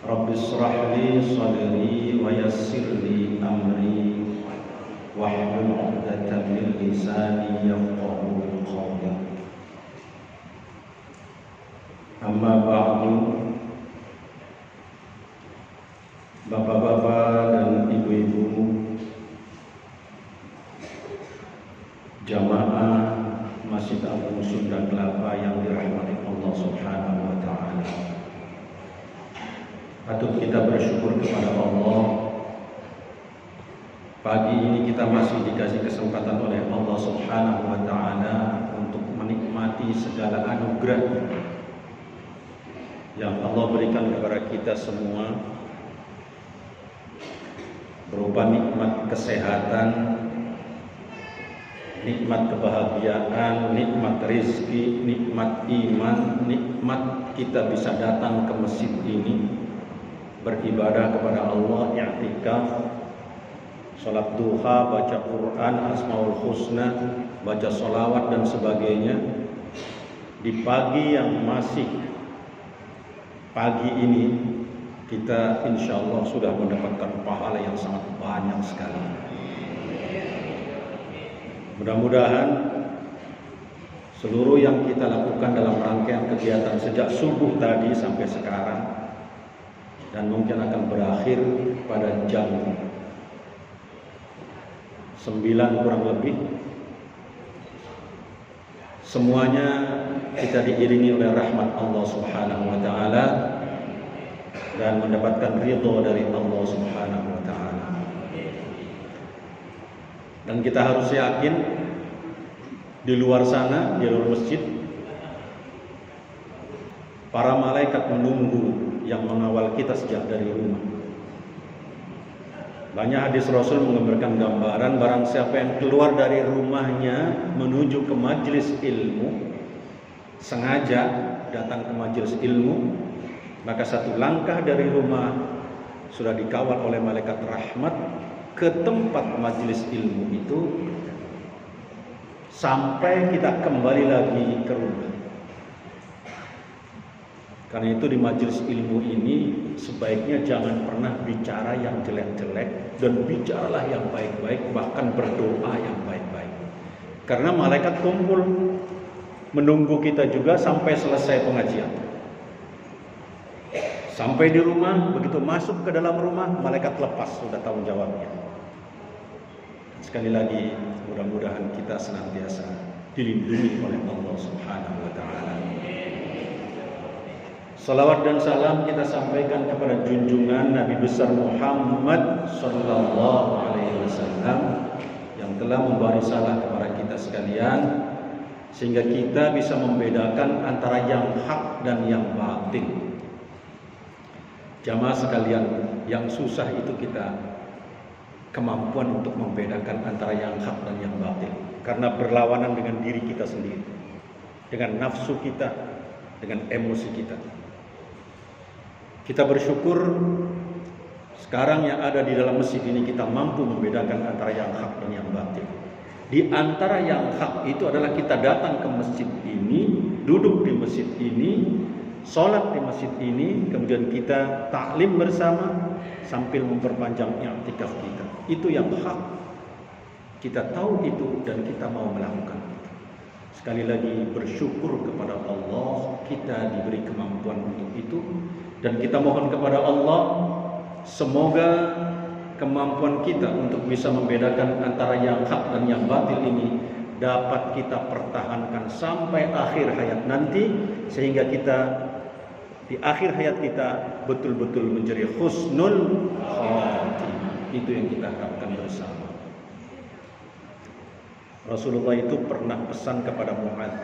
Rabbi shrah li sadri wa yassir li amri wahlul 'uqdatam min lisani yafqahu qawli. Amma ba'du. Bapak-bapak dan ibu-ibu jamaah Masjid Agung Sunda Kelapa yang dirahmati Allah Subhanahu wa taala. Patut kita bersyukur kepada Allah. Pagi ini kita masih dikasih kesempatan oleh Allah Subhanahu wa taala untuk menikmati segala anugerah yang Allah berikan kepada kita semua, berupa nikmat kesehatan, nikmat kebahagiaan, nikmat rezeki, nikmat iman, nikmat kita bisa datang ke masjid ini beribadah kepada Allah, i'tikaf, salat duha, baca Quran, Asmaul Husna, baca sholawat dan sebagainya. Di pagi yang masih pagi ini kita insya Allah sudah mendapatkan pahala yang sangat banyak sekali. Mudah-mudahan seluruh yang kita lakukan dalam rangkaian kegiatan sejak subuh tadi sampai sekarang, dan mungkin akan berakhir pada jam 9 kurang lebih, semuanya kita diiringi oleh rahmat Allah Subhanahu wa taala dan mendapatkan ridho dari Allah Subhanahu wa taala. Dan kita harus yakin di luar sana, di luar masjid, para malaikat menunggu yang mengawal kita sejak dari rumah. Banyak hadis Rasul menggambarkan gambaran barang siapa yang keluar dari rumahnya menuju ke majelis ilmu, sengaja datang ke majelis ilmu, maka satu langkah dari rumah sudah dikawal oleh malaikat rahmat ke tempat majelis ilmu itu sampai kita kembali lagi ke rumah. Karena itu di majelis ilmu ini sebaiknya jangan pernah bicara yang jelek-jelek, dan bicaralah yang baik-baik, bahkan berdoa yang baik-baik. Karena malaikat kumpul menunggu kita juga sampai selesai pengajian. Sampai di rumah, begitu masuk ke dalam rumah, malaikat lepas sudah tanggung jawabnya. Sekali lagi, mudah-mudahan kita senantiasa dilindungi oleh Allah Subhanahu wa taala. Salawat dan salam kita sampaikan kepada junjungan Nabi besar Muhammad sallallahu alaihi wasallam yang telah memberi risalah kepada kita sekalian, sehingga kita bisa membedakan antara yang hak dan yang batil. Jamaah sekalian, yang susah itu kita kemampuan untuk membedakan antara yang hak dan yang batil, karena berlawanan dengan diri kita sendiri, dengan nafsu kita, dengan emosi kita. Kita bersyukur sekarang yang ada di dalam masjid ini kita mampu membedakan antara yang hak dan yang batil. Di antara yang hak itu adalah kita datang ke masjid ini, duduk di masjid ini, sholat di masjid ini, kemudian kita taklim bersama sambil memperpanjang i'tikaf kita. Itu yang hak. Kita tahu itu dan kita mau melakukan itu. Sekali lagi bersyukur kepada Allah, kita diberi kemampuan untuk itu, dan kita mohon kepada Allah semoga kemampuan kita untuk bisa membedakan antara yang hak dan yang batil ini dapat kita pertahankan sampai akhir hayat nanti, sehingga kita di akhir hayat kita betul-betul menjadi husnul khatimah. Itu yang kita harapkan bersama. Rasulullah itu pernah pesan kepada Mu'adz,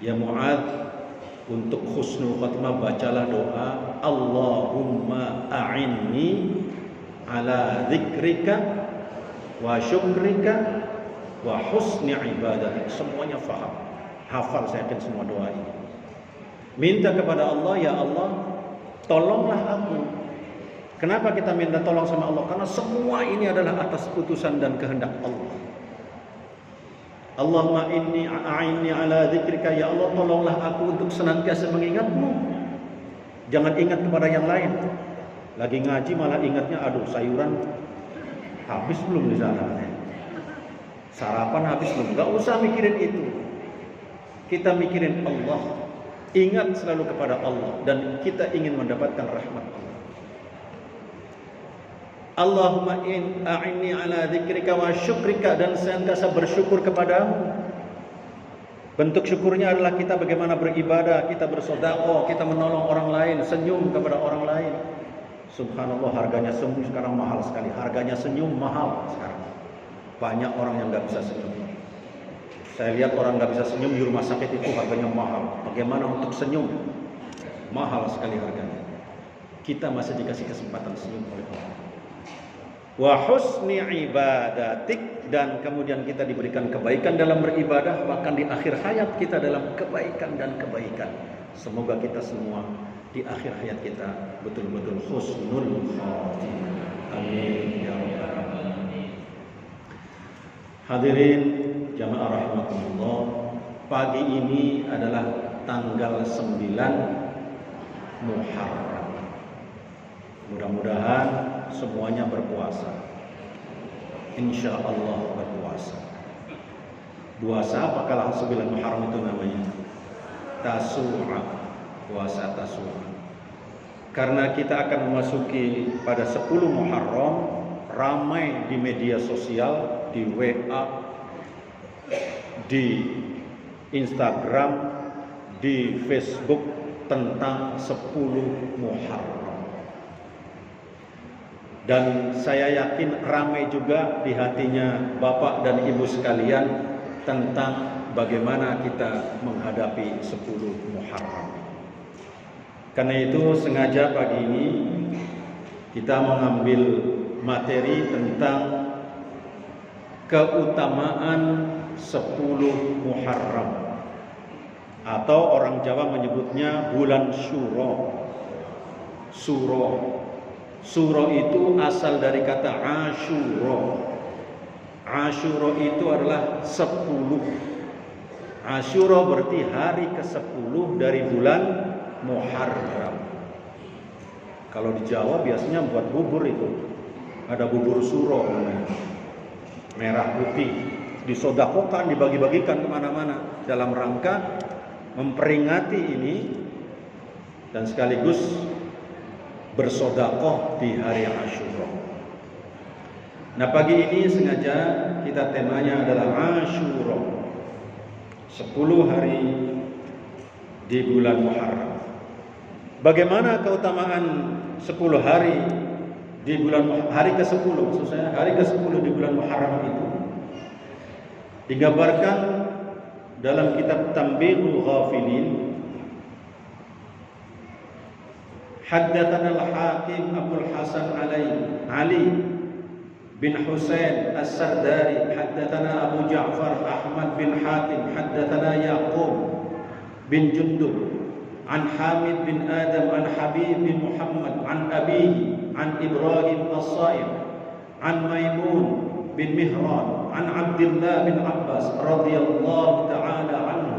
ya Mu'adz, untuk husnul khatimah bacalah doa Allahumma a'inni ala dzikrika wa syukrika wa husni ibadatik. Semuanya faham, hafal, saya yakin semua doa ini. Minta kepada Allah, ya Allah, tolonglah aku. Kenapa kita minta tolong sama Allah? Karena semua ini adalah atas putusan dan kehendak Allah. Allahumma inni a'inni ala dzikrika, ya Allah tolonglah aku untuk senantiasa mengingatmu. Jangan ingat kepada yang lain. Lagi ngaji malah ingatnya, aduh sayuran habis belum di sana, sarapan habis belum. Gak usah mikirin itu. Kita mikirin Allah. Ingat selalu kepada Allah, dan kita ingin mendapatkan rahmat Allah. Allahumma a'inni ala dzikrika wa syukrika, dan senantiasa bersyukur kepadamu. Bentuk syukurnya adalah kita bagaimana beribadah, kita bersedekah, kita menolong orang lain, senyum kepada orang lain. Subhanallah, harganya senyum sekarang mahal sekali. Harganya senyum mahal sekarang. Banyak orang yang gak bisa senyum. Saya lihat orang gak bisa senyum di rumah sakit itu harganya mahal. Bagaimana untuk senyum? Mahal sekali harganya. Kita masih dikasih kesempatan senyum oleh Allah. Wa husni ibadatik, dan kemudian kita diberikan kebaikan dalam beribadah, bahkan di akhir hayat kita dalam kebaikan dan kebaikan. Semoga kita semua di akhir hayat kita betul-betul husnul khatimah. Amin ya rabbal alamin. Hadirin jamaah rahimakumullah, pagi ini adalah tanggal 9 Muharram. Mudah-mudahan semuanya berpuasa. Insya Allah berpuasa. Puasa apa kalau 9 Muharram itu namanya? Tasu'a, puasa Tasu'a. Karena kita akan memasuki pada 10 Muharram, ramai di media sosial, di WA, di Instagram, di Facebook tentang 10 Muharram. Dan saya yakin ramai juga di hatinya Bapak dan Ibu sekalian tentang bagaimana kita menghadapi 10 Muharram. Karena itu sengaja pagi ini kita mengambil materi tentang keutamaan 10 Muharram, atau orang Jawa menyebutnya bulan Syuro. Syuro itu asal dari kata Asyura. Asyura itu adalah 10. Asyura berarti hari ke-10 dari bulan Muharram. Kalau di Jawa biasanya buat bubur itu. Ada bubur Syuro namanya. Merah putih. Disodakokan, dibagi-bagikan kemana-mana. Dalam rangka memperingati ini dan sekaligus bersodakoh di hari Asyura. Nah, pagi ini sengaja kita temanya adalah Asyura, 10 hari di bulan Muharram. Bagaimana keutamaan 10 hari di bulan hari ke-10, maksud saya hari ke-10 di bulan Muharram itu digambarkan dalam kitab Tanbihul Ghafilin. Haddatsana al-Hakim Abdul Hasan Ali bin Husain As-Sardari, haddatsana Abu Ja'far Ahmad bin Hatim, haddatsana Yaqub bin Jundub an Hamid bin Adam an Habib bin Muhammad an abihi an Ibrahim As-Sa'ib an Maimun bin Mihran an Abdullah bin Abbas radhiyallahu ta'ala anhu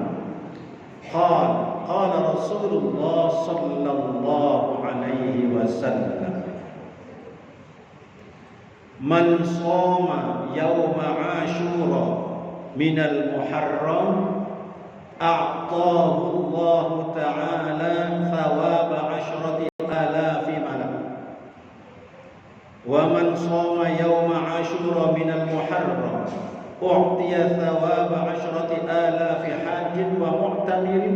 qala Rasulullah sallallahu alaihi wasallam, man shoma yawma Ashura minal Muharram a'tahu Allah ta'ala thawaba 'ashrati alafi malak, wa man shoma yawma Ashura minal Muharram u'tiya thawaba 'ashrati alafi hajjin wa mu'tamirin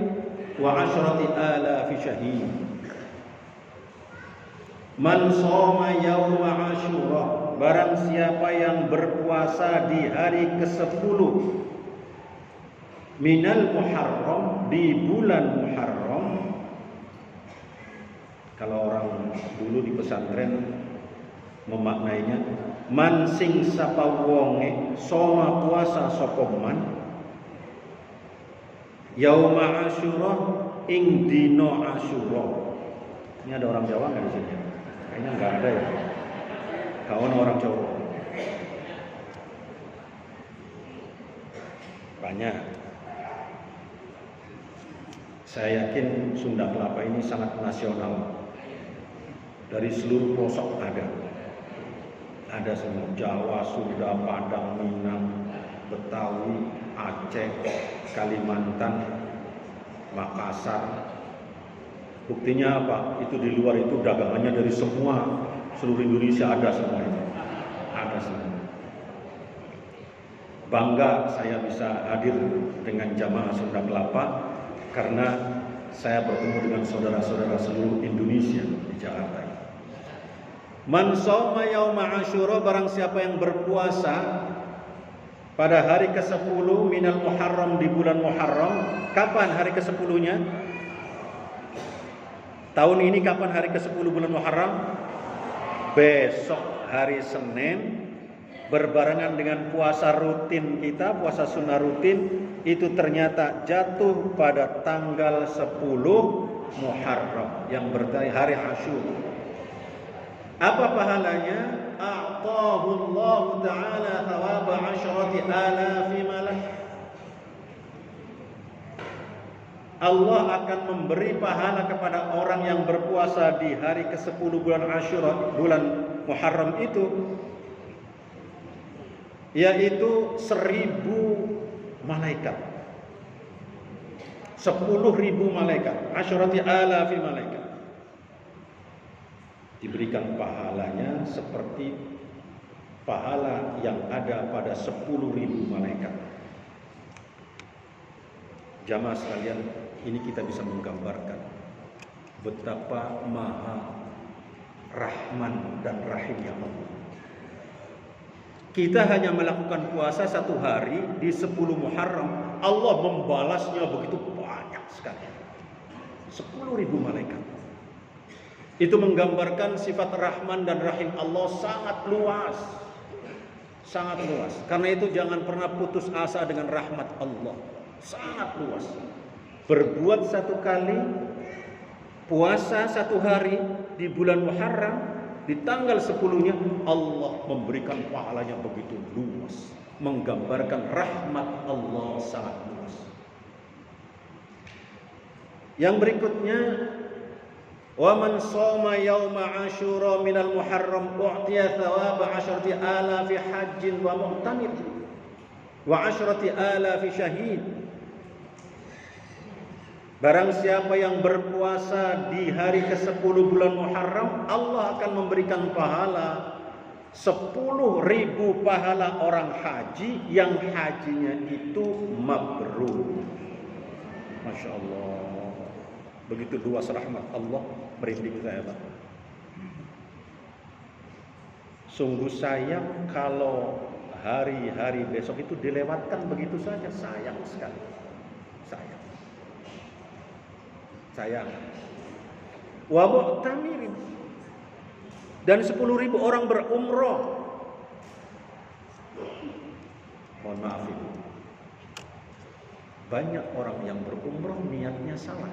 wa 'ashrati alafi syahid. Man shoma yawma Ashura, barang siapa yang berpuasa di hari ke-10 minal Muharram, di bulan Muharram. Kalau orang dulu di pesantren memaknainya, man sing sapa wonge soma puasa sapa man yauma Asyura ing dino Asyura. Ini ada orang Jawa nggak di sini? Kayaknya nggak ada ya. Kawan orang Jawa. Banyak. Saya yakin Sunda Kelapa ini sangat nasional. Dari seluruh pelosok ada. Ada semua, Jawa, Sunda, Padang, Minang, Betawi, Aceh, Kalimantan, Makassar. Buktinya apa? Itu di luar itu dagangannya dari semua, seluruh Indonesia ada semua itu. Ada semua. Bangga saya bisa hadir dengan jamaah Sunda Kelapa karena saya bertemu dengan saudara-saudara seluruh Indonesia di Jakarta. Man shoma yauma Asyura, barang siapa yang berpuasa pada hari ke-10 minal Muharram, di bulan Muharram. Kapan hari ke-10-nya? Tahun ini kapan hari ke-10 bulan Muharram? Besok hari Senin, berbarengan dengan puasa rutin kita, puasa sunnah rutin, itu ternyata jatuh pada tanggal 10 Muharram yang berarti hari Asyura. Apa pahalanya? A'tahu Allah Ta'ala thawaba 'asyrati alafi malak. Allah akan memberi pahala kepada orang yang berpuasa di hari ke-10 bulan Asyura, bulan Muharram itu, yaitu 1000 malaikat. 10.000 malaikat, asyrati alafi malaikat. Diberikan pahalanya seperti pahala yang ada pada 10.000 malaikat. Jamaah sekalian, ini kita bisa menggambarkan betapa maha Rahman dan Rahimnya Allah. Kita hanya melakukan puasa 1 hari di 10 Muharram, Allah membalasnya begitu banyak sekali. 10.000 malaikat. Itu menggambarkan sifat Rahman dan Rahim Allah sangat luas. Sangat luas. Karena itu jangan pernah putus asa dengan rahmat Allah. Sangat luas. Berbuat 1 kali, puasa 1 hari di bulan Muharram, di tanggal 10-nya Allah memberikan pahalanya begitu luas. Menggambarkan rahmat Allah sangat luas. Yang berikutnya, wa man shoma yauma Asyura minal Muharram u'tiya thawaba 'asyrati alafi hajjin wa mu'tamir wa 'asyrati alafi syahid. Barang siapa yang berpuasa di hari ke-10 bulan Muharram, Allah akan memberikan pahala 10.000 pahala orang haji yang hajinya itu mabrur. Masya Allah. Begitu luas rahmat Allah, merinding saya, Pak. Sungguh sayang kalau hari-hari besok itu dilewatkan begitu saja. Sayang sekali. Sayang. Sayang. Wa mu'tamirin. Dan 10.000 orang berumroh. Mohon maaf ini. Banyak orang yang berumroh niatnya salah.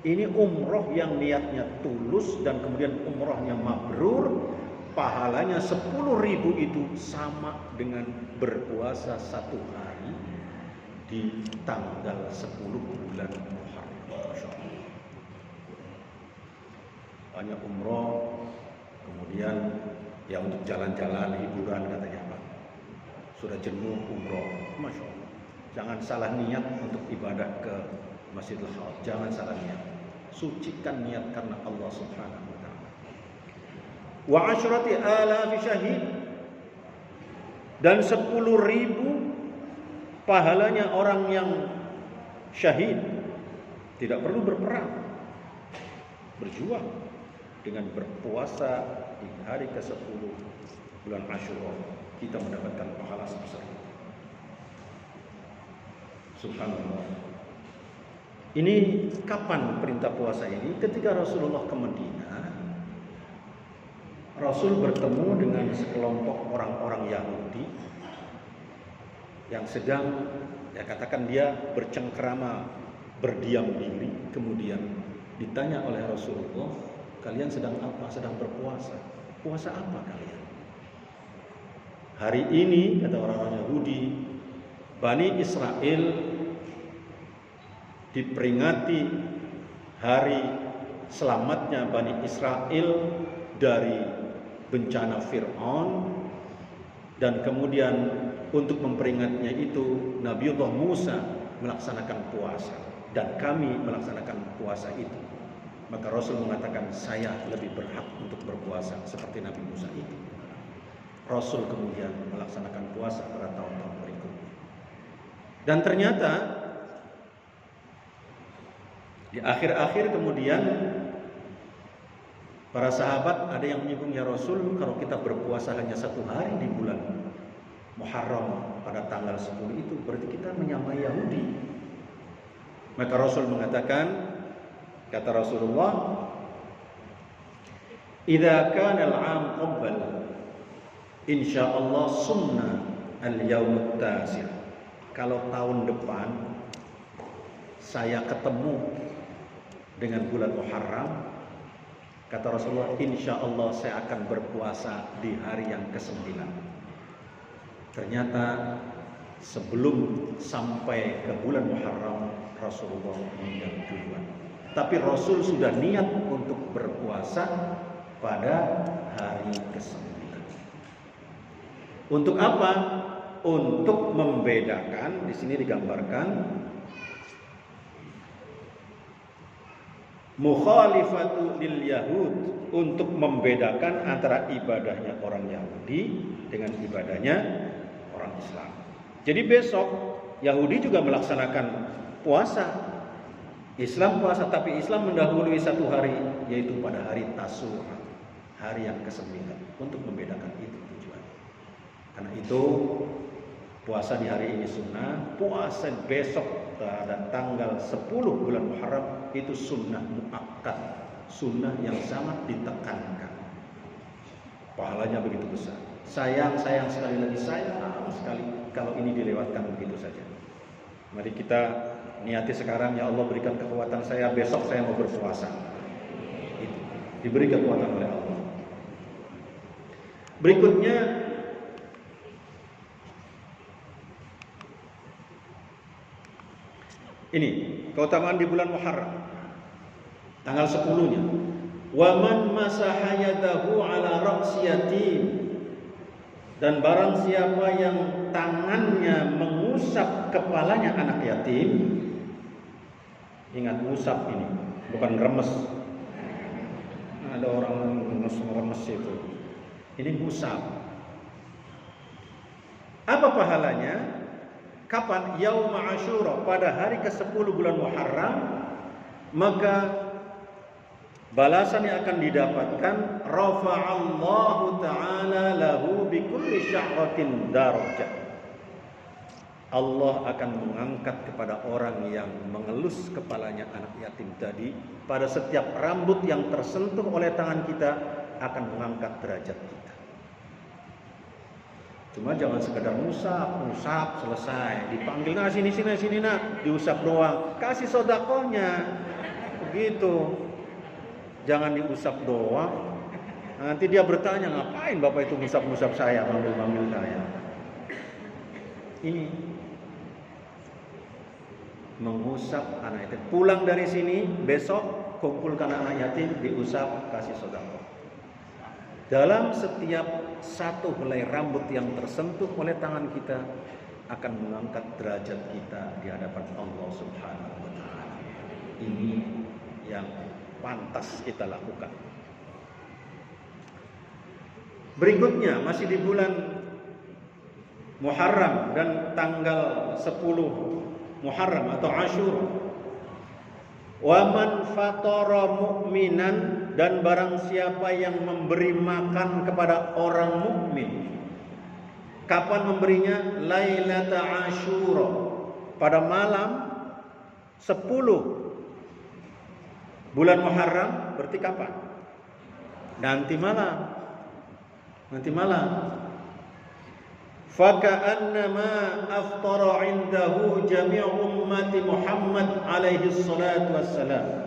Ini umroh yang niatnya tulus dan kemudian umrohnya mabrur, pahalanya 10.000 itu sama dengan berpuasa 1 hari di tanggal 10 bulan Muharram. Banyak umroh, kemudian ya untuk jalan-jalan hiburan katanya Pak. Sudah jenuh umroh, Masya Allah. Jangan salah niat untuk ibadah ke Masjidil Haram, jangan salah niat. Sucikan niat karena Allah Subhanahu wa ta'ala. Wa 'asyrati alafi syahid. Dan 10.000 pahalanya orang yang syahid. Tidak perlu berperang, berjuang dengan berpuasa di hari ke-10 bulan Asyura, kita mendapatkan pahala sebesar itu. Subhanallah. Ini kapan perintah puasa ini? Ketika Rasulullah ke Madinah, Rasul bertemu dengan sekelompok orang-orang Yahudi yang sedang, ya katakan dia bercengkrama, berdiam diri. Kemudian ditanya oleh Rasulullah, kalian sedang apa? Sedang berpuasa. Puasa apa kalian? Hari ini, kata orang-orang Yahudi, Bani Israel diperingati hari selamatnya Bani Israel dari bencana Fir'aun, dan kemudian untuk memperingatinya itu Nabiullah Musa melaksanakan puasa dan kami melaksanakan puasa itu. Maka Rasul mengatakan, saya lebih berhak untuk berpuasa seperti Nabi Musa itu. Rasul kemudian melaksanakan puasa pada tahun-tahun berikutnya. Dan ternyata di akhir-akhir kemudian para sahabat ada yang menyinggung, ya Rasul, kalau kita berpuasa hanya 1 hari di bulan Muharram pada tanggal 10 itu berarti kita menyamai Yahudi. Maka Rasul mengatakan, kata Rasulullah, "Idza kana al-'am qabbal, insyaallah sunnah al-yaumut tasir." Kalau tahun depan saya ketemu dengan bulan Muharram, kata Rasulullah, insyaallah saya akan berpuasa di hari yang ke-9. Ternyata sebelum sampai ke bulan Muharram, Rasulullah meninggal duluan. Tapi Rasul sudah niat untuk berpuasa pada hari ke-9. Untuk apa? Untuk membedakan, di sini digambarkan mukhalifatu lil Yahud, untuk membedakan antara ibadahnya orang Yahudi dengan ibadahnya orang Islam. Jadi besok Yahudi juga melaksanakan puasa, Islam puasa, tapi Islam mendahului 1 hari, yaitu pada hari Tasu'a, hari yang ke-9, untuk membedakan itu tujuannya. Karena itu puasa di hari ini sunnah, puasa besok pada tanggal 10 bulan Muharram itu sunnah muakkad, sunnah yang sangat ditekankan. Pahalanya begitu besar. Sayang sekali lagi, sayang sekali kalau ini dilewatkan begitu saja. Mari kita niati sekarang, ya Allah berikan kekuatan saya, besok saya mau berpuasa. Itu diberi kekuatan oleh Allah. Berikutnya ini keutamaan di bulan Muharram tanggal 10-nya. Wa man masaha yadahu ala ra'si yatim, dan barang siapa yang tangannya mengusap kepalanya anak yatim. Ingat, ngusap ini bukan remes. Ada orang remes itu. Ini ngusap. Apa pahalanya? Kapan? Yauma Asyura, pada hari ke-10 bulan Muharram. Maka balasan yang akan didapatkan, rafa'allahu ta'ala lahu bikulli sya'ratin darajah. Allah akan mengangkat kepada orang yang mengelus kepalanya anak yatim tadi, pada setiap rambut yang tersentuh oleh tangan kita akan mengangkat derajat kita. Cuma jangan sekedar usap selesai, dipanggil nah sini nak, diusap doang, kasih sedekahnya. Begitu. Jangan diusap doang. Nanti dia bertanya, ngapain Bapak itu ngusap-ngusap saya, manggil-manggil saya. Ini mengusap anak yatim. Pulang dari sini, besok kumpulkan anak yatim, diusap, kasih sedekah. Dalam setiap satu helai rambut yang tersentuh oleh tangan kita akan mengangkat derajat kita di hadapan Allah Subhanahu wa taala. Ini yang pantas kita lakukan. Berikutnya masih di bulan Muharram dan tanggal 10 Muharram atau Asyura. Wa man fatara mu'minan, dan barang siapa yang memberi makan kepada orang mukmin. Kapan memberinya? Lailata Asyura, pada malam 10 bulan Muharram. Berarti kapan? Nanti malam. Faka'annama aftara indahu jami'u ummati Muhammad alaihi salatu wassalam.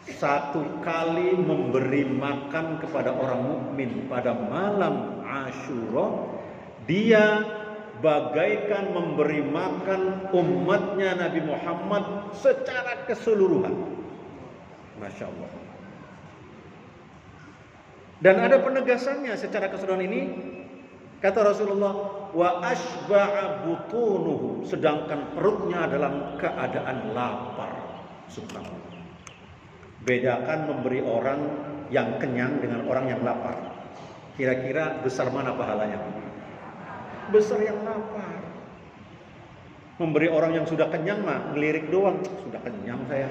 Satu kali memberi makan kepada orang mukmin pada malam Asyura, dia bagaikan memberi makan umatnya Nabi Muhammad secara keseluruhan. Masya Allah. Dan ada penegasannya secara keseluruhan ini. Kata Rasulullah, wa asba'a butunuhu, sedangkan perutnya dalam keadaan lapar. Subhanallah. Bedakan memberi orang yang kenyang dengan orang yang lapar. Kira-kira besar mana pahalanya? Besar yang lapar. Memberi orang yang sudah kenyang mah ngelirik doang, sudah kenyang saya.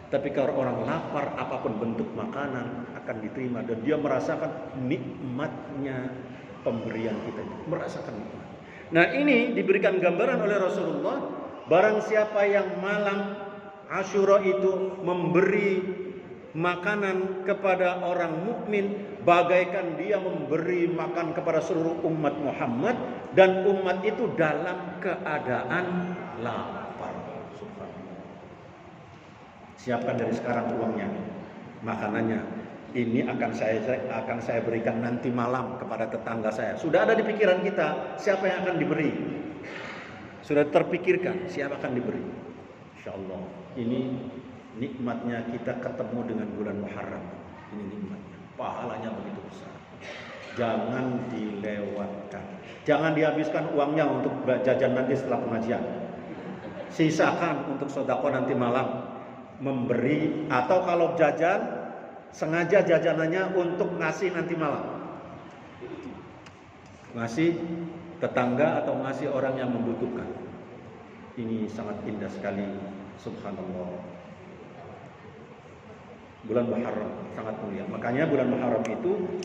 Tapi kalau orang lapar, apapun bentuk makanan akan diterima dan dia merasakan nikmatnya pemberian kita, merasakan nikmat. Nah, ini diberikan gambaran oleh Rasulullah, barang siapa yang malam Asyura itu memberi makanan kepada orang mukmin, bagaikan dia memberi makan kepada seluruh umat Muhammad, dan umat itu dalam keadaan lapar. Siapkan dari sekarang uangnya, makanannya. Ini akan saya berikan nanti malam kepada tetangga saya. Sudah ada di pikiran kita siapa yang akan diberi. Sudah terpikirkan siapa akan diberi. Insyaallah. Ini nikmatnya kita ketemu dengan bulan Muharram. Ini nikmatnya. Pahalanya begitu besar. Jangan dilewatkan. Jangan dihabiskan uangnya untuk jajan nanti setelah pengajian. Sisakan untuk sedekah nanti malam. Memberi, atau kalau jajan sengaja jajanannya untuk ngasih nanti malam, ngasih tetangga atau ngasih orang yang membutuhkan. Ini sangat indah sekali. Subhanallah. Bulan Muharram sangat mulia. Makanya bulan Muharram itu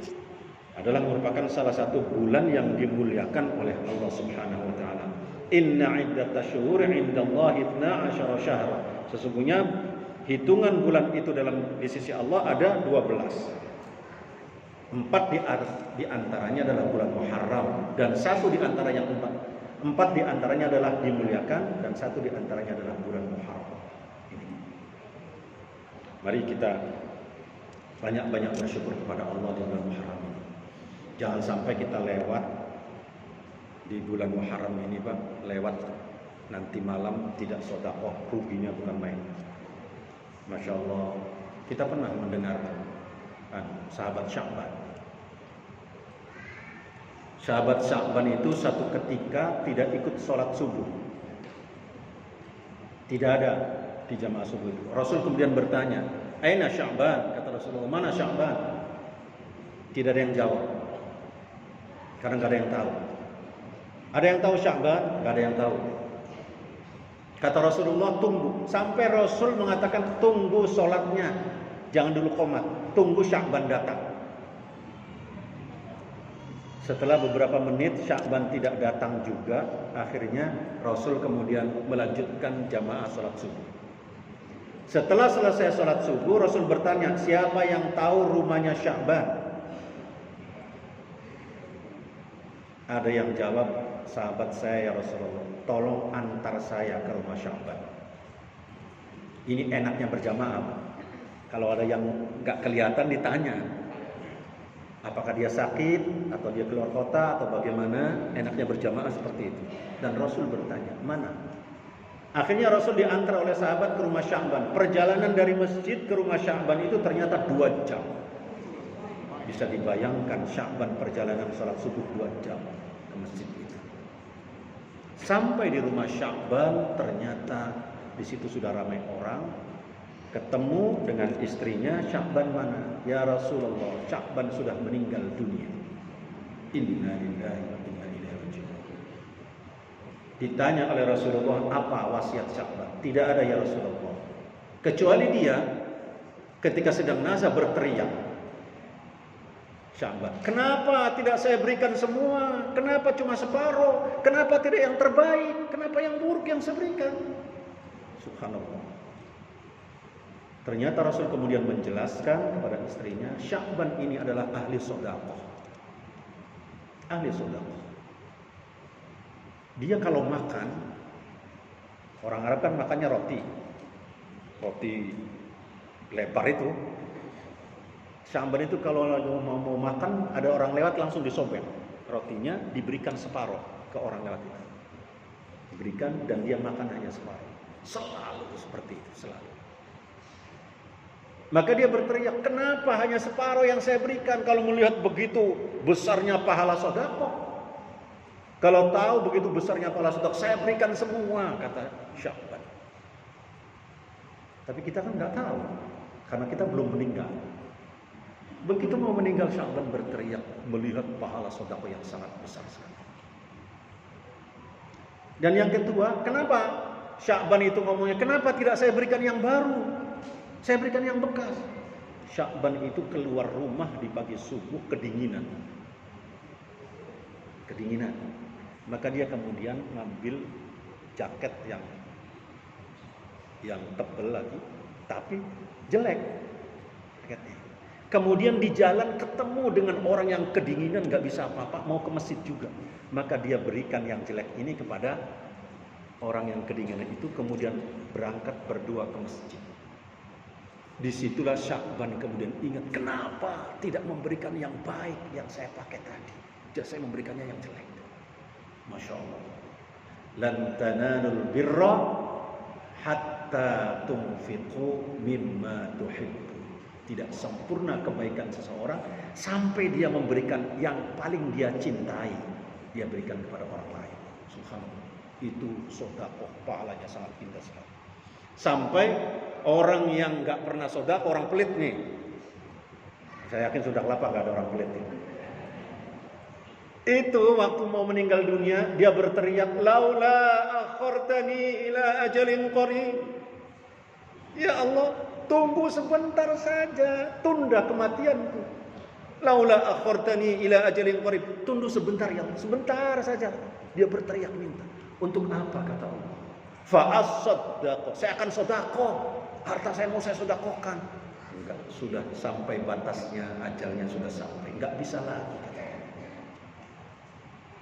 adalah merupakan salah satu bulan yang dimuliakan oleh Allah Subhanahu wa taala. Inna iddatash syuhuri 'indallahi 12 syahra. Sesungguhnya hitungan bulan itu di sisi Allah ada 12. 4 di antaranya adalah bulan Muharram, dan 1 di antara yang 4 di antaranya adalah dimuliakan, dan 1 di antaranya adalah bulan Muharram. Mari kita banyak-banyak bersyukur kepada Allah di bulan Muharram ini. Jangan sampai kita lewat di bulan Muharram ini, Pak, lewat nanti malam tidak sedekah, ruginya bukan main. Masya Allah, kita pernah mendengar sahabat Sya'ban. Sahabat Sya'ban itu satu ketika tidak ikut sholat subuh, tidak ada di jamaah subuh itu. Rasul kemudian bertanya, "Aina Sya'ban?" Kata Rasulullah, "Mana Sya'ban?" Tidak ada yang jawab, karena nggak ada yang tahu. Ada yang tahu Sya'ban? Nggak ada yang tahu. Kata Rasulullah, tunggu. Sampai Rasul mengatakan tunggu sholatnya, jangan dulu qomat, tunggu Sya'ban datang. Setelah beberapa menit Sya'ban tidak datang juga, akhirnya Rasul kemudian melanjutkan jamaah sholat subuh. Setelah selesai sholat subuh, Rasul bertanya, siapa yang tahu rumahnya Sya'ban? Ada yang jawab, sahabat saya ya Rasulullah, tolong antar saya ke rumah Sya'ban. Ini enaknya berjamaah. Kalau ada yang nggak kelihatan ditanya, apakah dia sakit atau dia keluar kota atau bagaimana, enaknya berjamaah seperti itu. Dan Rasul bertanya, mana? Akhirnya Rasul diantar oleh sahabat ke rumah Sya'ban. Perjalanan dari masjid ke rumah Sya'ban itu ternyata 2 jam. Bisa dibayangkan Sya'ban perjalanan sholat subuh 2 jam ke masjid itu. Sampai di rumah Sya'ban, ternyata di situ sudah ramai orang. Ketemu dengan istrinya, Sya'ban mana? Ya Rasulullah, Sya'ban sudah meninggal dunia. Inna lillahi wa inna ilaihi raji'un. Ditanya oleh Rasulullah, apa wasiat Sya'ban? Tidak ada ya Rasulullah. Kecuali dia ketika sedang nazar berteriak, Sya'ban, kenapa tidak saya berikan semua? Kenapa cuma separuh? Kenapa tidak yang terbaik? Kenapa yang buruk yang saya berikan? Subhanallah. Ternyata Rasul kemudian menjelaskan kepada istrinya, Sya'ban ini adalah ahli sedekah. Ahli sedekah. Dia kalau makan, orang Arab kan makannya roti. Roti lebar itu. Sya'ban itu kalau mau makan, ada orang lewat langsung disobek rotinya diberikan separuh ke orang lewat itu. Diberikan dan dia makan hanya separuh. Selalu seperti itu, selalu. Maka dia berteriak, kenapa hanya separuh yang saya berikan? Kalau melihat begitu besarnya pahala sedekah, kalau tahu begitu besarnya pahala sedekah, saya berikan semua, kata Sya'ban. Tapi kita kan nggak tahu, karena kita belum meninggal. Begitu mau meninggal, Sya'ban berteriak melihat pahala sedekah yang sangat besar sekali. Dan yang kedua, kenapa Sya'ban itu ngomongnya, kenapa tidak saya berikan yang baru? Saya berikan yang bekas. Sya'ban itu keluar rumah di pagi subuh kedinginan. Kedinginan. Maka dia kemudian ngambil jaket yang tebal lagi, tapi jelek jaketnya. Kemudian di jalan ketemu dengan orang yang kedinginan, gak bisa apa-apa, mau ke masjid juga. Maka dia berikan yang jelek ini kepada orang yang kedinginan itu, kemudian berangkat berdua ke masjid. Disitulah Sya'ban kemudian ingat, kenapa tidak memberikan yang baik yang saya pakai tadi. Jadi saya memberikannya yang jelek. Masya Allah. Lan tanalul birra hatta tunfiqu mimma tuhibbu. Tidak sempurna kebaikan seseorang sampai dia memberikan yang paling dia cintai, dia berikan kepada orang lain. Subhanallah. Itu sedekah, pahalanya sangat indah sekali. Sampai orang yang nggak pernah sedekah, orang pelit nih. Saya yakin sudah lama nggak ada orang pelit nih. Itu waktu mau meninggal dunia, dia berteriak, laula akhartani ila ajalin qarib. Ya Allah, tunggu sebentar saja, tunda kematianku. Laula akhartani ila ajalin qarib, tunggu sebentar ya Allah, sebentar saja. Dia berteriak minta. Untuk apa, kata Allah? Fa'as-sadaqah, saya akan sedekah. Harta saya mau saya sedekahkan. Enggak, sudah sampai batasnya, ajalnya sudah sampai, enggak bisa lagi, kata Allah.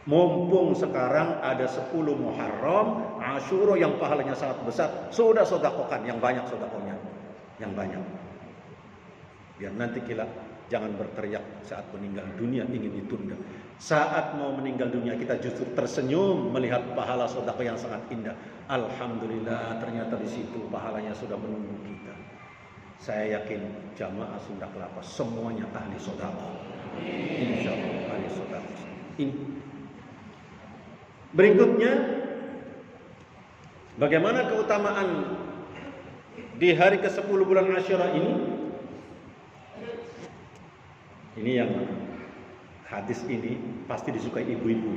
Mumpung sekarang ada 10 Muharram, Asyura yang pahalanya sangat besar, sudah sedekahkan yang banyak sedekahnya, yang banyak. Biar nanti kita jangan berteriak saat meninggal dunia ingin ditunda. Saat mau meninggal dunia kita justru tersenyum melihat pahala sedekah yang sangat indah. Alhamdulillah, ternyata di situ pahalanya sudah menunggu kita. Saya yakin jamaah Sunda Kelapa semuanya ahli sedekah. Insyaallah ahli sedekah. Ini. Berikutnya, bagaimana keutamaan di hari ke-10 bulan Asyura ini? Ini yang hadis ini pasti disukai ibu-ibu.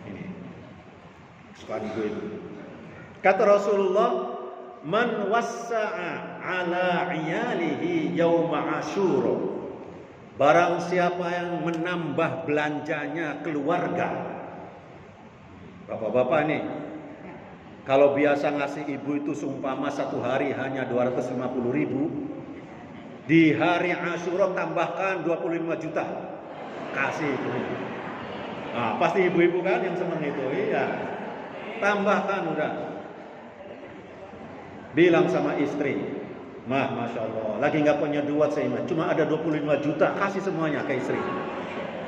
Ini suka ibu-ibu. Kata Rasulullah, man wassa'a ala iyalihi yauma Asyura. Barang siapa yang menambah belanjanya keluarga. Bapak-bapak nih, kalau biasa ngasih ibu itu seumpama satu hari hanya 250.000, di hari Asyura tambahkan 25 juta. Kasih itu. Nah, pasti ibu-ibu kan yang senang itu. Iya. Tambahkan udah. Bilang sama istri, Masya Allah, lagi nggak punya duit saya, cuma ada 25 juta, kasih semuanya ke istri.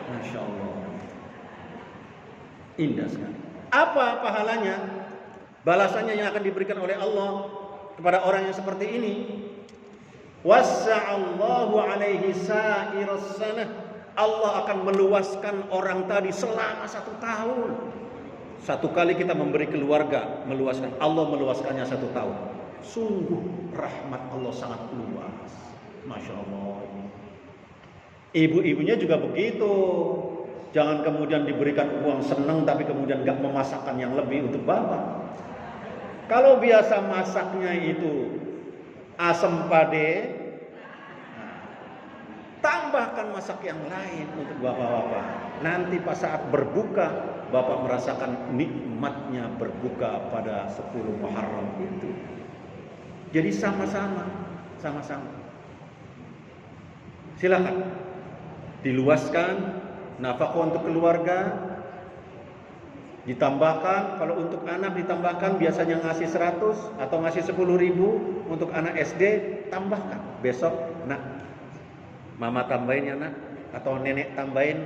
Masya Allah. Indah sekali. Apa pahalanya? Balasannya yang akan diberikan oleh Allah kepada orang yang seperti ini. Wassa'allahu alaihi sa'iras sanah. Allah akan meluaskan orang tadi selama 1 tahun. 1 kali kita memberi keluarga, meluaskan. Allah meluaskannya 1 tahun. Sungguh rahmat Allah sangat luas. Masya Allah. Ibu-ibunya juga begitu. Jangan kemudian diberikan uang senang tapi kemudian gak memasakkan yang lebih untuk bapak. Kalau biasa masaknya itu asam pade, tambahkan masak yang lain untuk bapak-bapak. Nanti pas saat berbuka, bapak merasakan nikmatnya berbuka pada 10 Muharram itu. Jadi sama-sama. Silakan diluaskan nafkah untuk keluarga, ditambahkan kalau untuk anak ditambahkan, biasanya ngasih 100 atau ngasih 10.000 untuk anak SD, tambahkan besok nak mama tambahin ya nak, atau nenek tambahin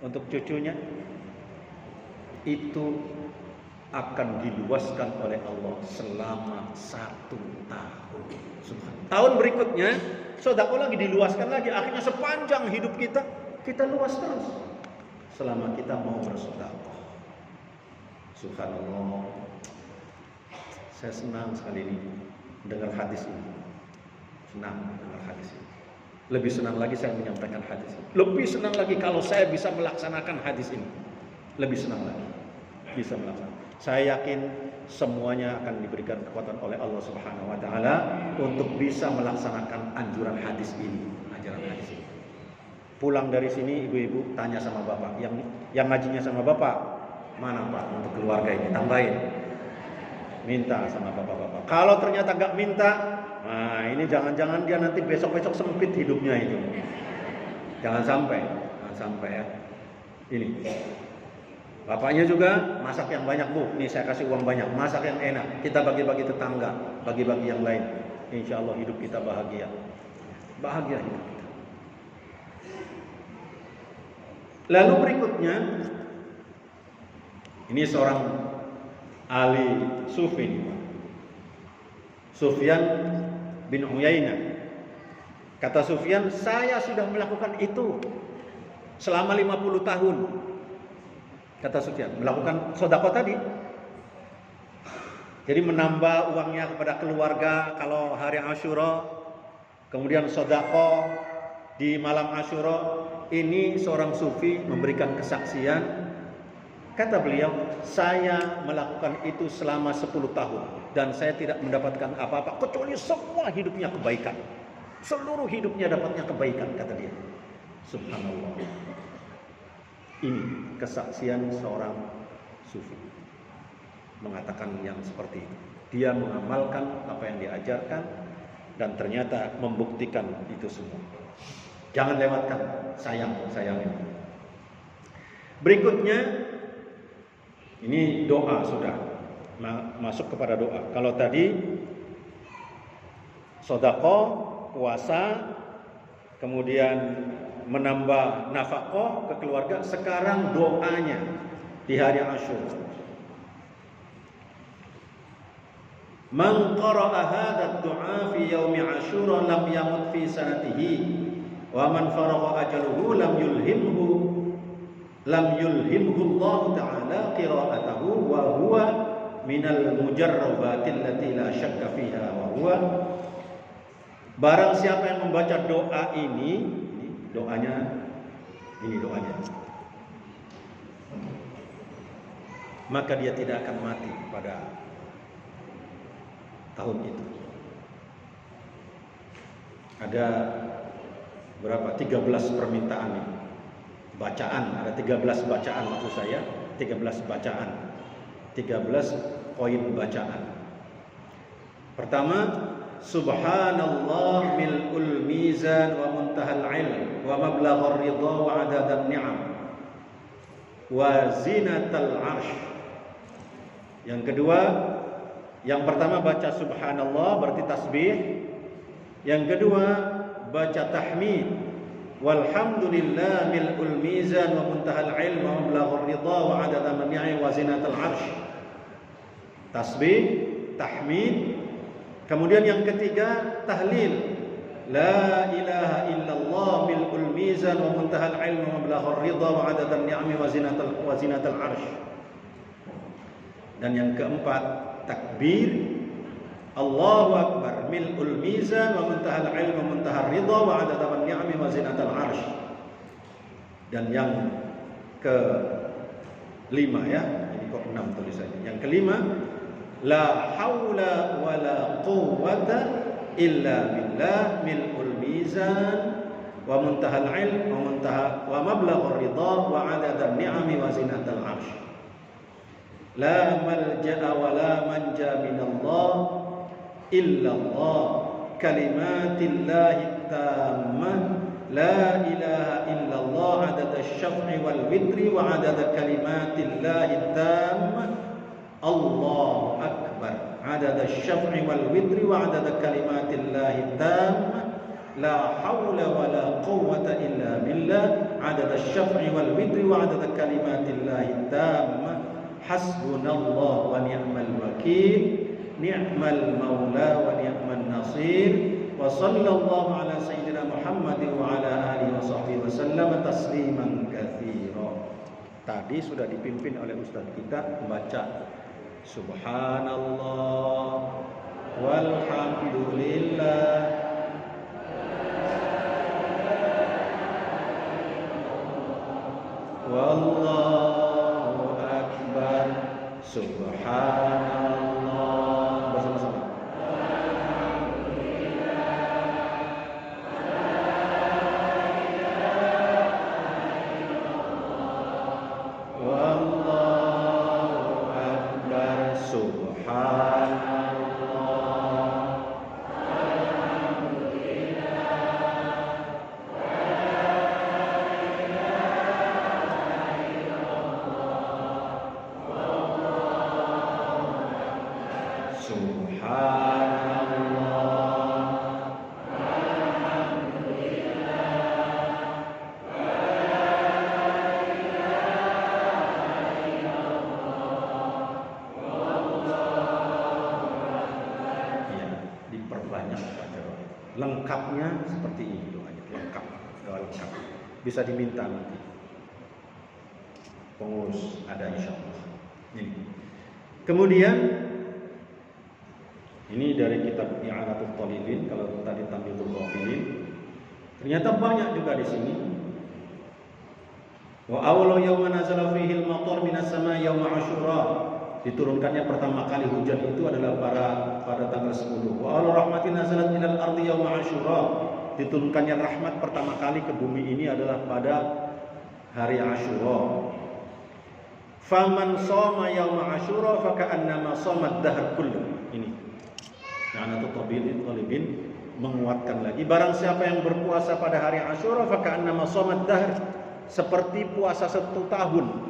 untuk cucunya, itu akan diluaskan oleh Allah selama 1 tahun. Tahun berikutnya sedekah lagi diluaskan lagi. Akhirnya sepanjang hidup kita luas terus selama kita mau bersedekah. Subhanallah. Saya senang sekali ini dengar hadis ini. Senang dengar hadis ini. Lebih senang lagi saya menyampaikan hadis ini. Lebih senang lagi kalau saya bisa melaksanakan hadis ini. Lebih senang lagi bisa melaksanakan. Saya yakin semuanya akan diberikan kekuatan oleh Allah Subhanahu wa taala untuk bisa melaksanakan anjuran hadis ini, ajaran hadis ini. Pulang dari sini ibu-ibu tanya sama bapak, yang ngajinya sama bapak, mana Pak untuk keluarga ini, tambahin. Minta sama bapak-bapak. Kalau ternyata gak minta, nah ini jangan-jangan dia nanti besok-besok sempit hidupnya itu. Jangan sampai ya. Ini. Bapaknya juga masak yang banyak, Bu. Nih saya kasih uang banyak, masak yang enak. Kita bagi-bagi tetangga, bagi-bagi yang lain. Insya Allah hidup kita bahagia. Bahagia hidup kita. Lalu berikutnya, ini seorang ahli sufi, Sufyan bin Uyainah. Kata Sufyan, saya sudah melakukan itu selama 50 tahun. Kata Sufyan, melakukan sedekah tadi. Jadi menambah uangnya kepada keluarga kalau hari Asyura, kemudian sedekah di malam Asyura. Ini seorang sufi memberikan kesaksian. Kata beliau, saya melakukan itu selama 10 tahun dan saya tidak mendapatkan apa-apa kecuali semua hidupnya kebaikan. Seluruh hidupnya dapatnya kebaikan, kata dia. Subhanallah. Ini kesaksian seorang sufi mengatakan yang seperti itu. Dia mengamalkan apa yang diajarkan dan ternyata membuktikan itu semua. Jangan lewatkan, sayang. Berikutnya, ini doa sudah masuk kepada doa. Kalau tadi sedekah, puasa, kemudian menambah nafkah ke keluarga, sekarang doanya di hari Asyura. Man qara'a hadha ad-du'a fi yaumi Asyura lam yamut fi sanatihi wa man faragha ajaluhu lam yulhimhu Allah ta'ala qira'atahu wa huwa minal mujarrabatil lati la syakka fiha wa huwa, barang siapa yang membaca doa ini, doanya, maka dia tidak akan mati pada tahun itu. Ada berapa? 13 permintaan ini. Bacaan, ada 13 bacaan maksud saya, 13 bacaan. 13 poin bacaan. Pertama, Subhanallah mil'ul mizan wa muntahal ilm wa mablaghar ridha wa adadan ni'am wa zinatal arsh. Yang kedua, yang pertama baca subhanallah berarti tasbih. Yang kedua baca tahmid, walhamdulillah mil'ul mizan wa muntahal ilm wa mablaghar ridha wa adadan ni'am wa zinatal arsh. Tasbih, tahmid. Kemudian yang ketiga tahlil, la ilaha illallah mil'ul mizan wa muntahal ilm wa mablaghar ridha wa adadan ni'ami wa zinatal arsh. Dan yang keempat takbir, Allahu akbar mil'ul mizan wa muntahal ilm wa muntahal ridha wa adadan ni'ami wa zinatal arsh. Dan yang kelima, ya, ini kok 6 tulisannya. Yang kelima, la haula wa la quwwata illa billah mil'ul mizan wa muntahal ilm wa mablaghar ridha wa adadan ni'ami wa zinatal arsh. La malja'a wa la manja minallah illa Allah kalimatillahi tammah la ilaha illallah adada syaf'i wal witri wa adada kalimatillahi tammah Allahu akbar adada syaf'i wal witri wa adada kalimatillahi tammah la hawla wa la quwwata illa billah adada syaf'i wal witri wa adada kalimatillahi tammah. Hasbunallah wa ni'mal wakil, ni'mal maula wa ni'man nasir. Wa sallallahu ala sayyidina Muhammadin wa ala alihi wa sahbihi wa sallam tasliman katsira. Tadi sudah dipimpin oleh Ustaz kita membaca Subhanallah walhamdulillah wallahu akbar. Subhanallah bersama-sama. Wallahu akbar. Subhanallah. Lengkapnya seperti ini doanya, lengkap, doa lengkap. Bisa diminta nanti. Pengurus ada insyaallah. Ini. Kemudian ini dari kitab I'anatul Talibin, kalau tadi Tamyidzul Ghafilin. Ternyata banyak juga di sini. Wa awwalu yawma nazala fihi al-matar minas samaa'i yauma Asyura. Diturunkannya pertama kali hujan itu adalah pada tanggal 10. Wa ala rahmatin nazalat ilal ardi yauma Asyura. Diturunkannya rahmat pertama kali ke bumi ini adalah pada hari Asyura. Faman shoma yauma Asyura faka'annama shoma ad-dahr kullu. Ini. I'anatul Talibin menguatkan lagi, barang siapa yang berpuasa pada hari Asyura faka'annama shoma ad-dahr, seperti puasa 1 tahun.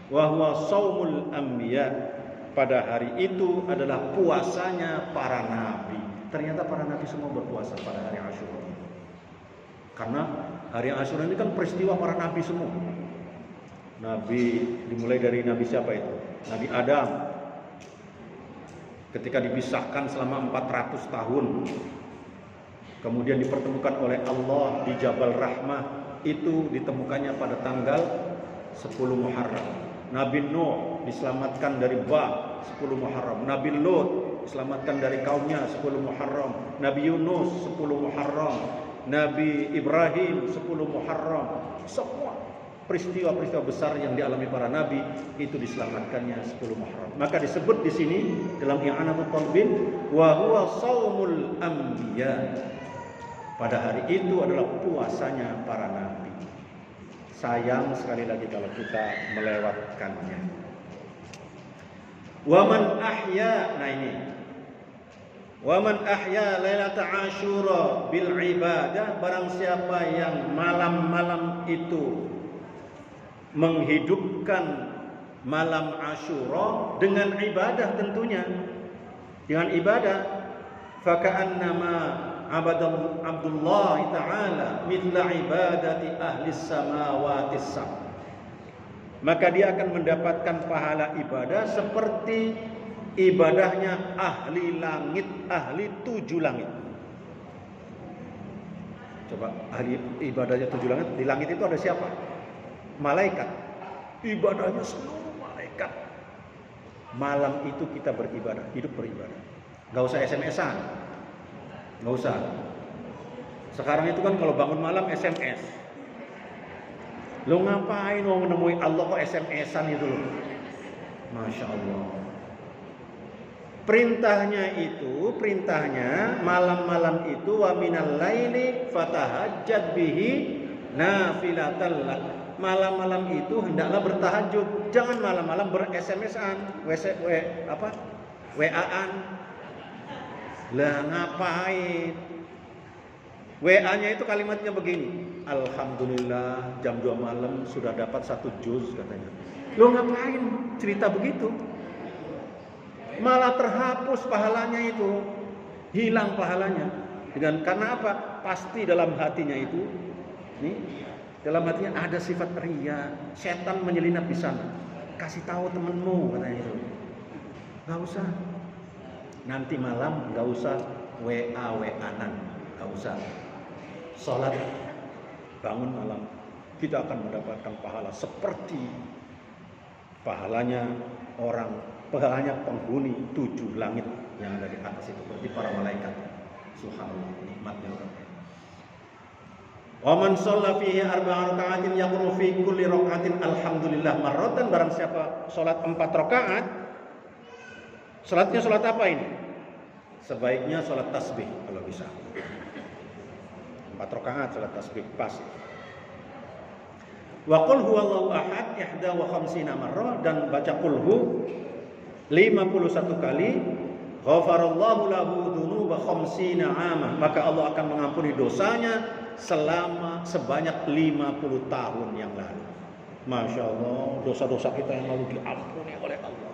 Wa huwa shaumul anbiya, pada hari itu adalah puasanya para nabi. Ternyata para nabi semua berpuasa pada hari Asyura. Karena hari Asyura ini kan peristiwa para nabi semua. Nabi dimulai dari nabi siapa itu? Nabi Adam. Ketika dipisahkan selama 400 tahun. Kemudian dipertemukan oleh Allah di Jabal Rahmah, itu ditemukannya pada tanggal 10 Muharram. Nabi Nuh diselamatkan dari Ba 10 Muharram. Nabi Lut diselamatkan dari kaumnya 10 Muharram. Nabi Yunus 10 Muharram. Nabi Ibrahim 10 Muharram. Semua peristiwa-peristiwa besar yang dialami para nabi itu diselamatkannya 10 Muharram. Maka disebut di sini dalam I'anatul Talibin wa huwa shaumul anbiya. Pada hari itu adalah puasanya para nabi. Sayang sekali lagi kalau kita melewatkannya. Waman ahya, nah ini. Waman ahya lailata Asyura bil ibadah, barang siapa yang malam-malam itu menghidupkan malam Asyura dengan ibadah tentunya. Dengan ibadah, faka'annama Abdullah Ta'ala mithla ibadati ahli samawati sab. Maka dia akan mendapatkan pahala ibadah seperti ibadahnya ahli langit, ahli 7 langit. Coba, ahli ibadahnya 7 langit. Di langit itu ada siapa? Malaikat. Ibadahnya seluruh malaikat. Malam itu kita beribadah, hidup beribadah. Gak usah SMS-an. Nggak usah. Sekarang itu kan kalau bangun malam SMS. Lo ngapain mau menemui Allah kok SMS-an itu loh? Masya Allah. Perintahnya malam-malam itu wa minal laili fatahajjad bihi nafilatan lak. Malam-malam itu hendaklah bertahajud. Jangan malam-malam ber-SMS-an, WA-an. Lah ngapain? WA-nya itu kalimatnya begini. Alhamdulillah jam 2 malam sudah dapat 1 juz katanya. Lo ngapain cerita begitu? Malah terhapus pahalanya itu. Hilang pahalanya. Karena apa? Pasti dalam hatinya itu nih, Dalam artinya ada sifat ria, setan menyelinap di sana. Kasih tahu temenmu katanya itu. Gak usah. Nanti malam gak usah WA-WA-an, gak usah. Sholat bangun malam, kita akan mendapatkan pahala seperti pahalanya penghuni 7 langit yang ada di atas itu, seperti para malaikat. Subhanallah, nikmatnya orang. Wa man shalla fihi 4 raka'atin yaqra fi kulli raka'atin alhamdulillah marratan. Barang siapa salat 4 rakaat, salatnya salat apa ini? Sebaiknya salat tasbih kalau bisa. 4 rakaat salat tasbih pas. Wa qul huwallahu ahad 51 marrah, dan baca qul hu 51 kali. Ghafarallahu lahu dzunuba 50 'ama, maka Allah akan mengampuni dosanya sebanyak 50 tahun yang lalu. Masya Allah, dosa-dosa kita yang lalu diampuni oleh Allah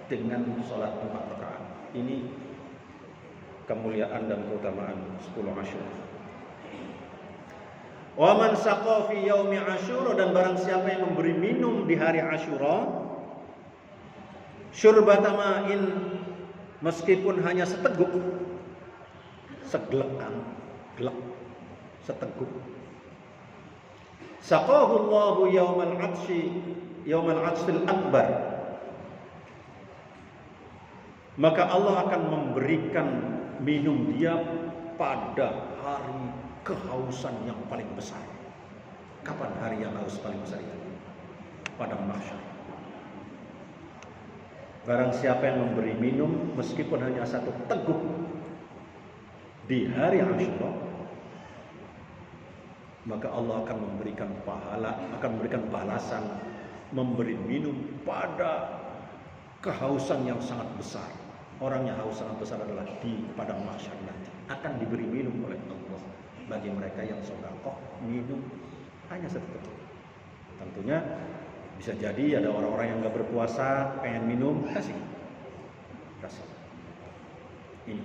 dengan sholat 4 rakaat. Ini kemuliaan dan keutamaan 10 Asyura. Wa man saqa fi yaumi Asyura, dan barang siapa yang memberi minum di hari Asyura, syurbata ma'in, meskipun hanya seteguk, seglekan, glek, seteguk. Saqahu Allahu yaumal 'atshil akbar, maka Allah akan memberikan minum dia pada hari kehausan yang paling besar. Kapan hari yang haus paling besar itu? Pada mahsyar. Barang siapa yang memberi minum meskipun hanya 1 teguk di hari Asyura, maka Allah akan memberikan pahala, akan memberikan balasan memberi minum pada kehausan yang sangat besar. Orang yang haus sangat besar adalah di padang mahsyar nanti akan diberi minum oleh Allah bagi mereka yang sedekah minum hanya 1 teguk. Tentunya bisa jadi ada orang-orang yang nggak berpuasa pengen minum, kasih. Ini.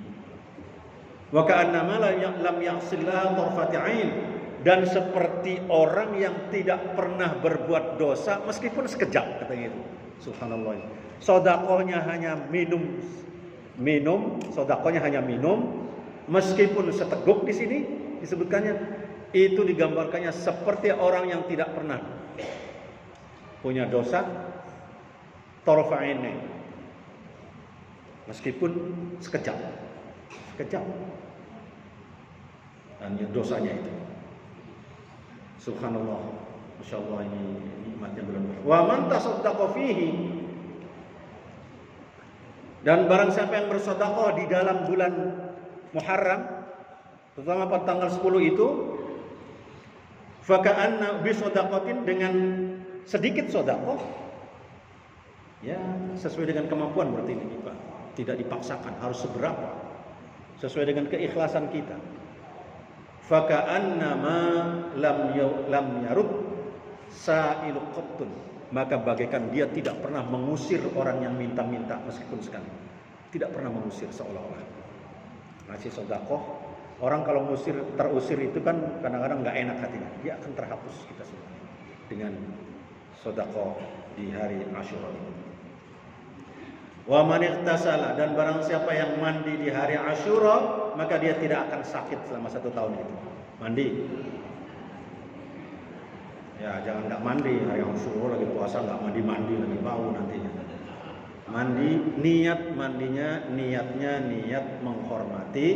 Wa ka'annama lam ya'sillah tarfati 'ain, dan seperti orang yang tidak pernah berbuat dosa meskipun sekejap, katanya itu. Subhanallah. Sedekahnya hanya minum, sedekahnya hanya minum meskipun seteguk di sini disebutkannya, itu digambarkannya seperti orang yang tidak pernah punya dosa torfa'ine, meskipun sekejap, dan dosanya itu. Subhanallah, Masya Allah, ini nikmatnya benar-benar. Wa man tasaddaqa fihi, dan barang siapa yang bersedekah di dalam bulan Muharram, terutama pada tanggal 10 itu, faka'anna bisadaqatin, dengan sedikit sedekah, ya sesuai dengan kemampuan, berarti ini Pak, tidak dipaksakan, harus seberapa sesuai dengan keikhlasan kita. Faka'annama lam yarud sa'ilu qattun, maka bagaikan dia tidak pernah mengusir orang yang minta-minta meskipun sekali, tidak pernah mengusir, seolah-olah ngasih sedekah. Orang kalau terusir itu kan kadang-kadang nggak enak hatinya, dia akan terhapus kita semua dengan sedekah di hari Asyura ini. Wa man ightasala, dan barang siapa yang mandi di hari Asyura, maka dia tidak akan sakit selama 1 tahun itu. Mandi. Ya, jangan nggak mandi hari Asyura lagi puasa, nggak mandi lagi bau nantinya. Mandi, niatnya niat menghormati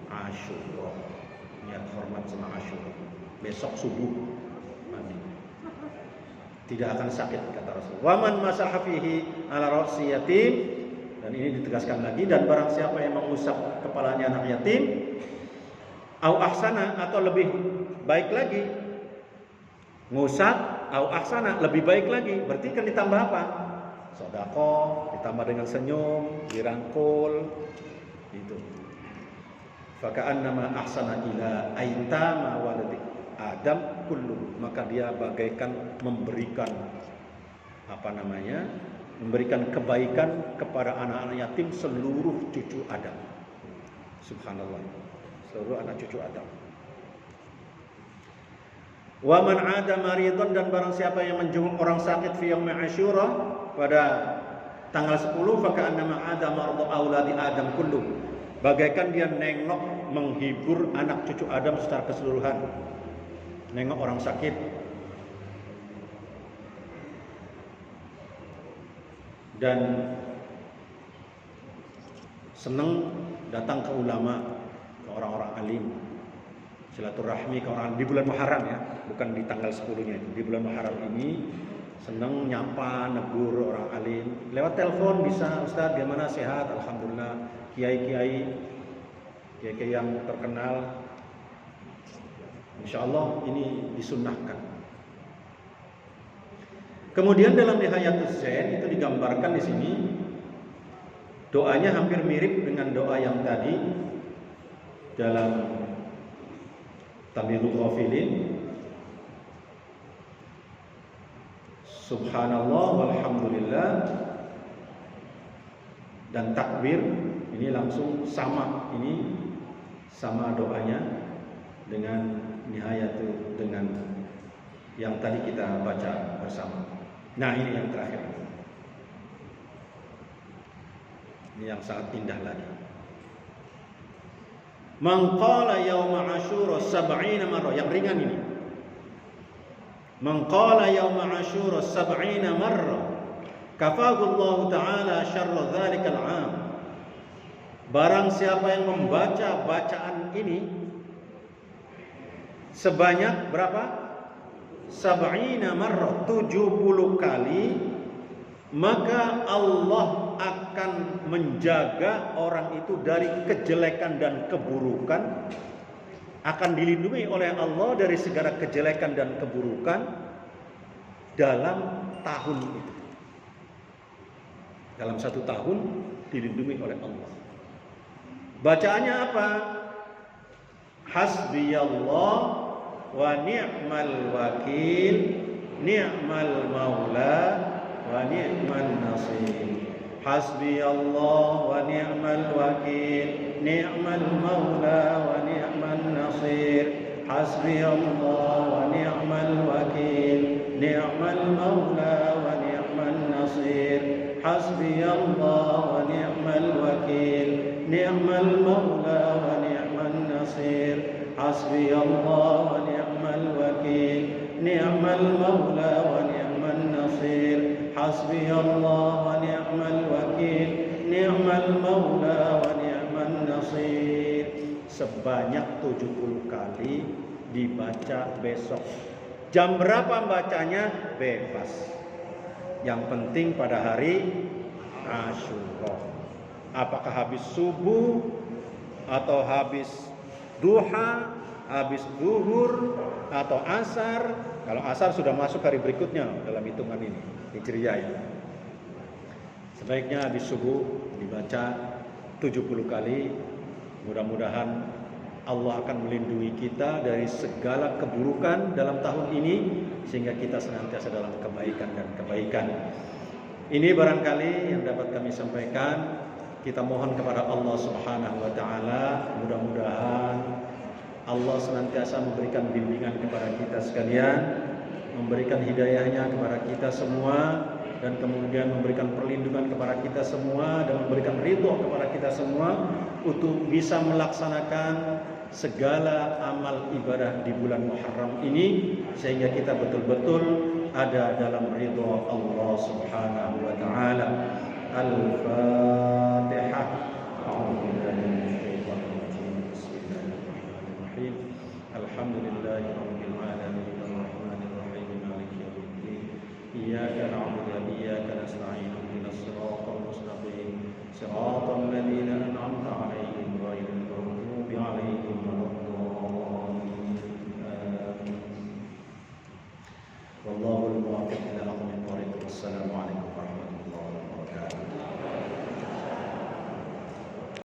Asyura, niat hormat sama Asyura. Besok subuh mandi, tidak akan sakit, kata Rasul. Waman masaha fihi ala ra'si yatim, dan ini ditegaskan lagi, dan barang siapa yang mengusap kepalanya anak yatim, au ahsana, atau lebih baik lagi, ngusap au ahsana, lebih baik lagi, berarti kan ditambah apa? Sedekah, ditambah dengan senyum, dirangkul, itu. Faka'annama ahsana ila aitama waladi Adam kullu, maka dia bagaikan memberikan memberikan kebaikan kepada anak-anak yatim seluruh cucu Adam. Subhanallah, seluruh anak cucu Adam. Wa man 'ada maridun, dan barang siapa yang menjenguk orang sakit fi yaumi Asyura pada tanggal 10, fa ka'annama 'ada mardu auladi Adam kullu. Bagaikan dia nengok, menghibur anak cucu Adam secara keseluruhan. Nengok orang sakit. Dan senang datang ke ulama, ke orang-orang alim, silaturahmi ke orang di bulan Muharram ya, bukan di tanggal 10-nya itu. Di bulan Muharram ini senang nyapa, negur orang alim. Lewat telepon bisa, Ustaz gimana, sehat? Alhamdulillah. Kiai-kiai yang terkenal, insya Allah ini disunnahkan. Kemudian dalam Nihayatus Zain itu digambarkan di sini doanya hampir mirip dengan doa yang tadi dalam Tamyidzul Ghafilin. Subhanallah walhamdulillah dan takbir, ini langsung sama, ini sama doanya dengan Nihayatu, dengan yang tadi kita baca bersama. Nah, ini yang terakhir. Ini yang sangat indah lagi. Man qala yauma Asyura 70 marrah, yang ringan ini. Man qala yauma Asyura 70 marrah kafahu Allah Ta'ala syarra dzalikal 'am. Barang siapa yang membaca bacaan ini sebanyak berapa? 70 marrah, 70 kali, maka Allah akan menjaga orang itu dari kejelekan dan keburukan, akan dilindungi oleh Allah dari segala kejelekan dan keburukan dalam tahun itu. Dalam 1 tahun dilindungi oleh Allah. Bacaannya apa? Hasbiyallah wa ni'mal wakil, ni'mal maula wa ni'mal nasir. Hasbiyallah wa ni'mal wakil, ni'mal maula wa ni'mal nasir. Hasbiyallah wa ni'mal wakil, ni'mal maula wa ni'mal nasir. Hasbiyallah wa ni'mal wakil, ni'mal maula wa ni'mal nasir. Hasbiyallah wa ni'mal wakil, ni'mal maula wa ni'mal nasir. Hasbiyallah wa ni'mal wakil, ni'mal maula wa ni'mal nasir. Sebanyak 70 kali dibaca besok. Jam berapa bacanya? Bebas. Yang penting pada hari Asyura. Apakah habis subuh atau habis duha, habis zuhur atau asar? Kalau asar sudah masuk hari berikutnya dalam hitungan ini, Hijriyah ya. Sebaiknya habis subuh dibaca 70 kali. Mudah-mudahan Allah akan melindungi kita dari segala keburukan dalam tahun ini, sehingga kita senantiasa dalam kebaikan dan kebaikan. Ini barangkali yang dapat kami sampaikan. Kita mohon kepada Allah Subhanahu wa Ta'ala, mudah-mudahan Allah senantiasa memberikan bimbingan kepada kita sekalian, memberikan hidayahnya kepada kita semua, dan kemudian memberikan perlindungan kepada kita semua, dan memberikan ridho kepada kita semua untuk bisa melaksanakan segala amal ibadah di bulan Muharram ini, sehingga kita betul-betul ada dalam ridho Allah Subhanahu wa Ta'ala. Al-Fatihah. Bismillahirrahmanirrahim. Alhamdulillahirabbil alamin, arrahmanir rahim, maliki yaumiddin. Iyyaka na'budu wa iyyaka nasta'in. Ihdinas siratal mustaqim, siratal ladzina an'amta 'alaihim ghairil maghdubi 'alaihim waladdallin. Wallahul muwaffiq ila aqwamit thoriq. Wassalamu alaikum warahmatullahi wabarakatuh.